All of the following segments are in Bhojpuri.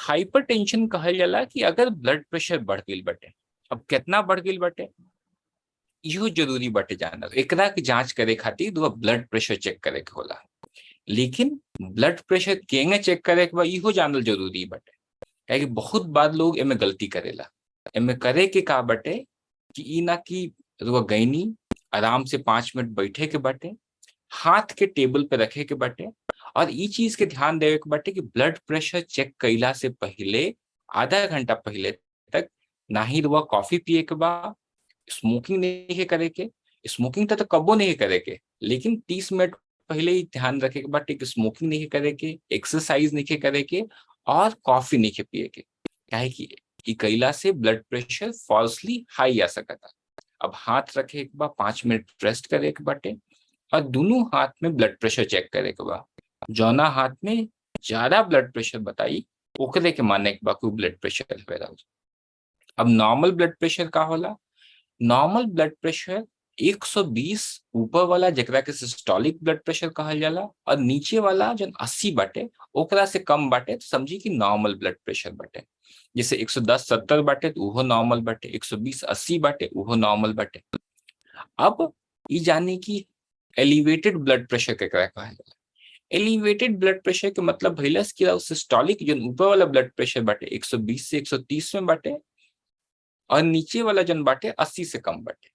हाइपरटेंशन कहल जाला कि अगर ब्लड प्रेशर बढ़ गई बटे, अब कितना बढ़ गई बटे इहो जरूरी बटे जानल। एकरा की जांच करे खातिर दो ब्लड प्रेशर चेक करे के होला, लेकिन ब्लड प्रेशर केंगे चेक करे के बा इहो जानल जरूरी बटे। काहे कि बहुत बार लोग एमे गलती करेला। एमे करे के का बटे कि ई ना कि रुआ गईनी आराम से 5 मिनट बैठे के बटे, हाथ के टेबल पे रखे के बटे, और ई चीज के ध्यान देवे के बटे कि ब्लड प्रेशर चेक कैला से पहले आधा घंटा पहले तक ना ही रुआ कॉफी पिए के बा, स्मोकिंग नहीं के करे के। स्मोकिंग तो कबो नहीं करे के, लेकिन 30 मिनट पहले ही ध्यान रखे के बाटे कि स्मोकिंग नहीं करे के, एक्सरसाइज नहीं करे के, और कॉफी नहीं के पिए के। काहे कि ई कैला से ब्लड प्रेशर फॉल्सली हाई आ सकता। अब हाथ रखे के बाद 5 मिनट रेस्ट करे के बाटे, और दोनों हाथ में ब्लड प्रेशर चेक करे के बा। जौना हाथ में ज्यादा ब्लड प्रेशर बताई ओकरे के माने के बा कि ब्लड प्रेशर है। अब नॉर्मल ब्लड प्रेशर का होला? नॉर्मल ब्लड प्रेशर 120 ऊपर वाला जेकरा के सिस्टोलिक ब्लड प्रेशर कहल जाला, और नीचे वाला जो 80 बाटे ओकरा से कम बाटे तो समझी कि नॉर्मल ब्लड प्रेशर बाटे। जैसे 110-70 बाटे तो उहो नॉर्मल बाटे, 120-80 बाटे उहो नॉर्मल बाटे। अब ई जानी कि एलिवेटेड ब्लड प्रेशर केकरा कहल जाला। एलिवेटेड ब्लड प्रेशर के मतलब भइलस कि सिस्टोलिक जो ऊपर वाला ब्लड प्रेशर बाटे 120 से 130 में बाटे, और नीचे वाला जन बाटे 80 से कम बाटे,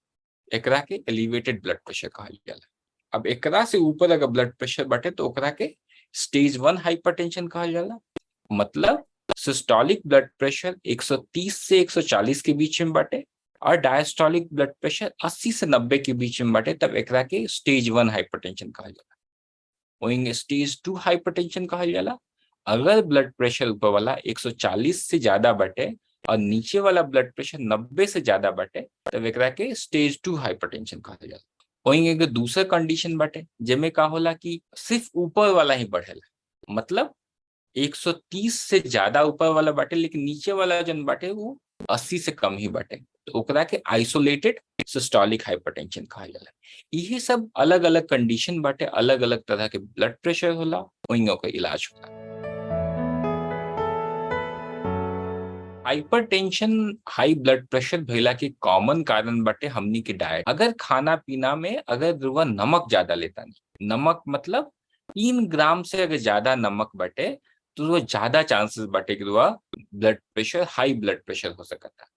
एकरा के एलिवेटेड ब्लड प्रेशर कहल जाला। अब एकरा से ऊपर अगर ब्लड प्रेशर बाटे तो ओकरा के स्टेज 1 हाइपरटेंशन कहल जाला। मतलब सिस्टोलिक ब्लड प्रेशर 130 से 140 के बीच में बाटे, और डायस्टोलिक ब्लड प्रेशर 80 से 90 के बीच में बाटे, तब एकरा के स्टेज 1 हाइपरटेंशन कहल जाला। वहीं स्टेज 2 हाइपरटेंशन कहल जाला अगर ब्लड प्रेशर ऊपर वाला 140 से ज्यादा बाटे और नीचे वाला ब्लड प्रेशर 90 से ज्यादा बाटे, तब एकरा के स्टेज 2 हाइपरटेंशन कहल जाला। वहीं एगो दूसरा कंडीशन बाटे जेमे का होला कि सिर्फ ऊपर वाला ही बढ़ेला, मतलब 130 से ज्यादा ऊपर वाला बाटे लेकिन नीचे वाला जन बाटे वो 80 से कम ही बाटे, तो ओकरा के आइसोलेटेड सिस्टोलिक हाइपरटेंशन कहल जाला। ये सब अलग अलग कंडीशन बाटे, अलग अलग तरह के ब्लड प्रेशर होला, वहीं ओकर इलाज होला। हाइपरटेंशन हाई ब्लड प्रेशर भइला के कॉमन कारण बाटे हमनी के डाइट। अगर खाना पीना में अगर रुआ नमक ज्यादा लेता नहीं, नमक मतलब 3 ग्राम से अगर ज्यादा नमक बाटे तो रुआ ज्यादा चांसेस बाटे कि रुआ ब्लड प्रेशर हाई ब्लड प्रेशर हो सकता।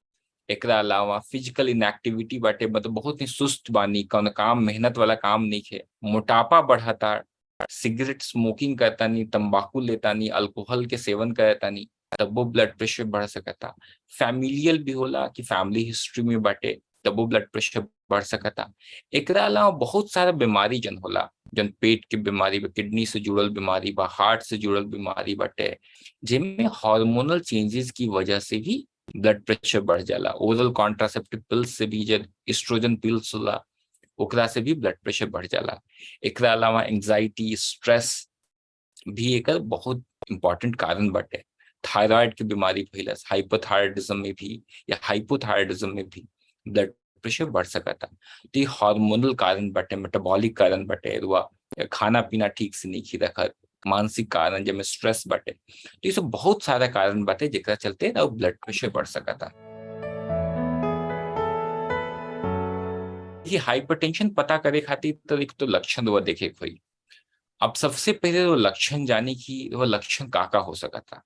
एकरा अलावा फिजिकल इनएक्टिविटी बाटे, मतलब बहुत ही सुस्त बानी, कौन काम मेहनत वाला काम नहीं है, मोटापा बढ़ता, सिगरेट स्मोकिंग करता नहीं, तंबाकू लेता नहीं, अल्कोहल के सेवन करता नहीं, तब वो ब्लड प्रेशर बढ़ सकता। फैमिलियल भी होला कि फैमिली हिस्ट्री में बाटे तब वो ब्लड प्रेशर बढ़ सकता। एकरा अलावा बहुत सारा बीमारी जन होला, जन पेट के बीमारी बा, किडनी से जुड़ल बीमारी बा, हार्ट से जुड़ल बीमारी बाटे, जिनमें हार्मोनल चेंजेस की वजह से भी ब्लड प्रेशर बढ़ जाला। ओरल कॉन्ट्रासेप्टिव पिल्स से भी, जब एस्ट्रोजन पिल्स होला ओकरा से भी ब्लड प्रेशर बढ़ जाला। एकरा अलावा एंजाइटी, स्ट्रेस भी एक बहुत इंपॉर्टेंट कारण बाटे। थायराइड की बीमारी फैलस, हाइपोथायराइडिज्म में भी या हाइपोथायराइडिज्म में भी ब्लड प्रेशर बढ़ सकता। तो ये हार्मोनल कारण बाटे, मेटाबॉलिक कारण बाटे, रुआ खाना पीना ठीक से नहीं खी रखा, मानसिक कारण जब स्ट्रेस बाटे, तो ये सब बहुत सारा कारण बाटे जेकरा चलते ना ब्लड प्रेशर बढ़ सकता। ये हाइपरटेंशन पता करे खातिर तो एक तो लक्षण वो देखे कोई। अब सबसे पहले वो लक्षण जाने की वो लक्षण का हो सकता।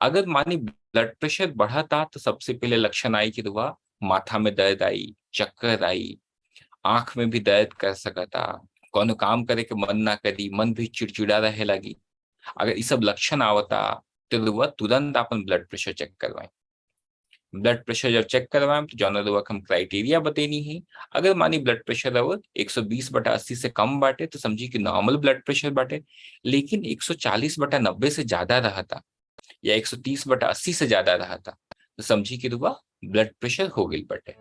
अगर मानी ब्लड प्रेशर बढ़ा था तो सबसे पहले लक्षण आई कि रुआ माथा में दर्द आई, चक्कर आई, आंख में भी दर्द कर सकता, कोनो काम करे के मन ना करी, मन भी चिड़चिड़ा रहे लगी। अगर ये सब लक्षण आवता तो रुआ तुरंत अपन ब्लड प्रेशर चेक करवाएं। ब्लड प्रेशर जब चेक करवाएं तो जौन रुआ हम क्राइटेरिया बतेनी है। अगर मानी ब्लड प्रेशर अवर 120/80 से कम बाटे तो समझी कि नॉर्मल ब्लड प्रेशर बाटे, लेकिन 140/90 से ज्यादा रहा था या 130/80 से ज्यादा रहा था तो समझी कि रुआ ब्लड प्रेशर हो गई बाटे।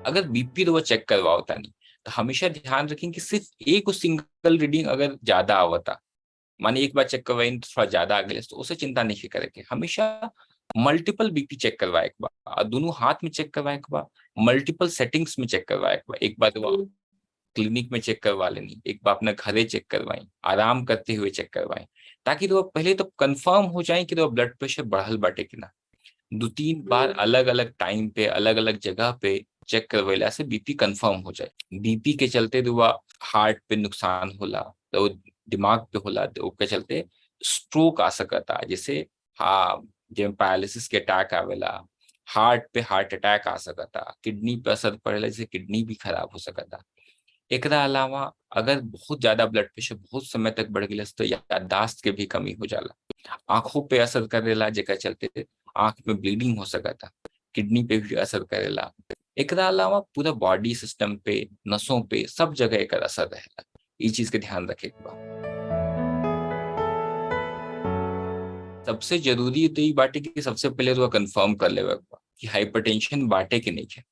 अगर बीपी रुआ चेक करवाओता नहीं तो हमेशा ध्यान रखें कि सिर्फ एक सिंगल रीडिंग अगर ज्यादा आवता, माने एक बार चेक करवाई तो थोड़ा ज्यादा आ गया तो उसे चिंता नहीं करेंगे। हमेशा मल्टीपल बीपी चेक करवाए एक बार, दोनों हाथ में चेक करवाए एक बार, मल्टीपल सेटिंग्स में चेक करवाए एक बार वो क्लिनिक में चेक करवा लेनी, एक बार अपने घरे चेक करवाएं, आराम करते हुए चेक करवाएं, ताकि तो पहले तो कंफर्म हो जाए कि तो ब्लड प्रेशर बढ़ल बाटे कि ना। 2-3 बार अलग अलग टाइम पे अलग अलग जगह पे चेक करवेला से बीपी कंफर्म हो जाए। बीपी के चलते दुआ हार्ट पे नुकसान होला, तो दिमाग पे होला, तो के चलते स्ट्रोक आ सकता, जैसे हाँ जब पैरालिसिस के अटैक आवेला, हार्ट पे हार्ट अटैक आ सकता, किडनी पे असर पड़ेला, जैसे किडनी भी खराब हो सकता। एकरा अलावा अगर बहुत ज्यादा ब्लड प्रेशर बहुत समय तक बढ़ गया तो याददाश्त के भी कमी हो जाला, आंखों पे असर करेला, जेकर चलते आंख में ब्लीडिंग हो सकता, किडनी पे भी असर करेला। एकरा अलावा पूरा बॉडी सिस्टम पे, नसों पे, सब जगह एकर असर रहेला। ई चीज के ध्यान रखे के बा। सबसे जरूरी तो ई बाटे कि सबसे पहले तो कंफर्म कर लेवे के बा कि हाइपरटेंशन बाटे कि नहीं है।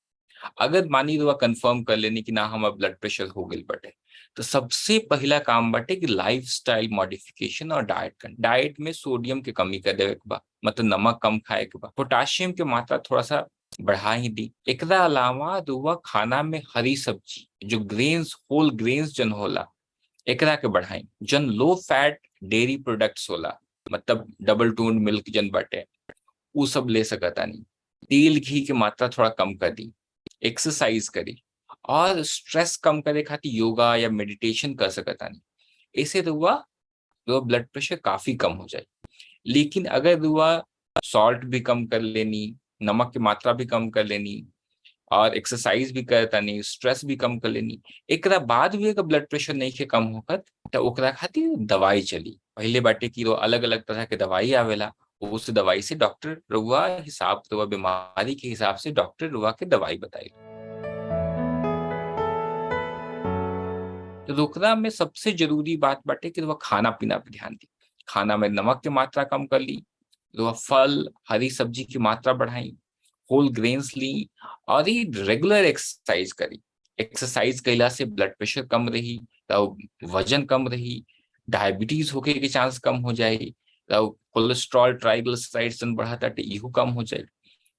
अगर मानी तो कंफर्म कर लेनी कि ना हमारा ब्लड प्रेशर हो गई बटे, तो सबसे पहला काम बाटे कि लाइफस्टाइल मॉडिफिकेशन और डाइट में सोडियम के कमी कर देवे के बा, मतलब नमक कम खाए के बा, पोटाशियम की मात्रा थोड़ा सा बढ़ा ही दी। एकरा अलावा दुआ खाना में हरी सब्जी, जो ग्रेन्स, होल ग्रेन्स जन होला, एकरा के बढ़ाई। जन लो फैट डेयरी प्रोडक्ट्स होला, मतलब डबल टोन मिल्क जन बाटे, वो सब ले सकता नहीं। तेल घी की मात्रा थोड़ा कम कर दी, एक्सरसाइज करी, और स्ट्रेस कम करे खातिर योगा या मेडिटेशन कर सकता नहीं। ऐसे तो हुआ तो ब्लड प्रेशर काफी कम हो जाए। लेकिन अगर हुआ सॉल्ट भी कम कर लेनी, नमक की मात्रा भी कम कर लेनी, और एक्सरसाइज भी करता नहीं, स्ट्रेस भी कम कर लेनी, एकरा बाद भी अगर ब्लड प्रेशर नहीं के कम होकर, तो ओकरा खातिर दवाई चली। पहले बाटे की तो अलग अलग तरह के दवाई आवेला, उस दवाई से डॉक्टर रुआ हिसाब, रुआ बीमारी के हिसाब से डॉक्टर रुआ के दवाई बताई। तो रोकना में सबसे जरूरी बात बाटे कि वह खाना पीना पे ध्यान दी। खाना में नमक की मात्रा कम कर ली, वह फल हरी सब्जी की मात्रा बढ़ाई, होल ग्रेन्स ली, और ये रेगुलर एक्सरसाइज करी। एक्सरसाइज कैला से ब्लड प्रेशर कम रही, तो वजन कम रही, डायबिटीज होके के चांस कम हो जाए, तो कोलेस्ट्रॉल ट्राइग्लिसराइड्स बढ़ाता इहू कम हो जाए।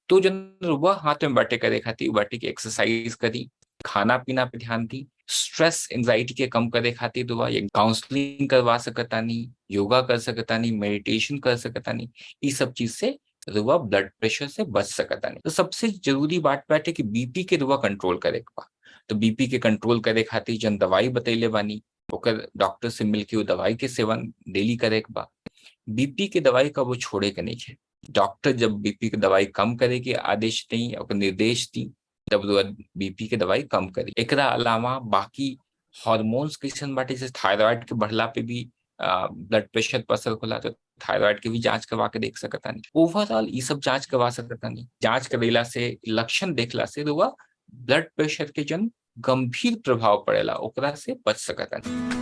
तो जन रुआ हाथ में बाटे करे खाती बाटे की एक्सरसाइज करी, खाना पीना पे ध्यान दी, स्ट्रेस एंजाइटी के कम करे खातिर दुआ ये काउंसलिंग करवा सकता नहीं, योगा कर सकता नहीं, मेडिटेशन कर सकता नहीं। इस सब चीज से रुआ ब्लड प्रेशर से बच सकता नहीं। तो सबसे जरूरी बात बाटे कि बीपी के रुआ कंट्रोल करे के बा। तो बीपी के कंट्रोल करे खातिर जन दवाई बतैले बानी, ओकर डॉक्टर से मिलके वो दवाई के सेवन डेली करे के बा। बीपी के दवाई का वो छोड़े के नहीं है। डॉक्टर जब बीपी की दवाई कम करे के आदेश दी और निर्देश दी, तब बीपी के दवाई कम करी। एकरा अलावा बाकी हार्मोन्स कैसन बाटे, जैसे थायराइड के बढ़ला पे भी ब्लड प्रेशर पर असर होला, तो थायराइड के भी जांच करवा के देख सकता नहीं। ओवरऑल ये सब जांच करवा सकता नहीं। जांच करेला से, लक्षण देखला से रुआ ब्लड प्रेशर के जन गंभीर प्रभाव पड़ेला, ओकरा से बच सकता नहीं।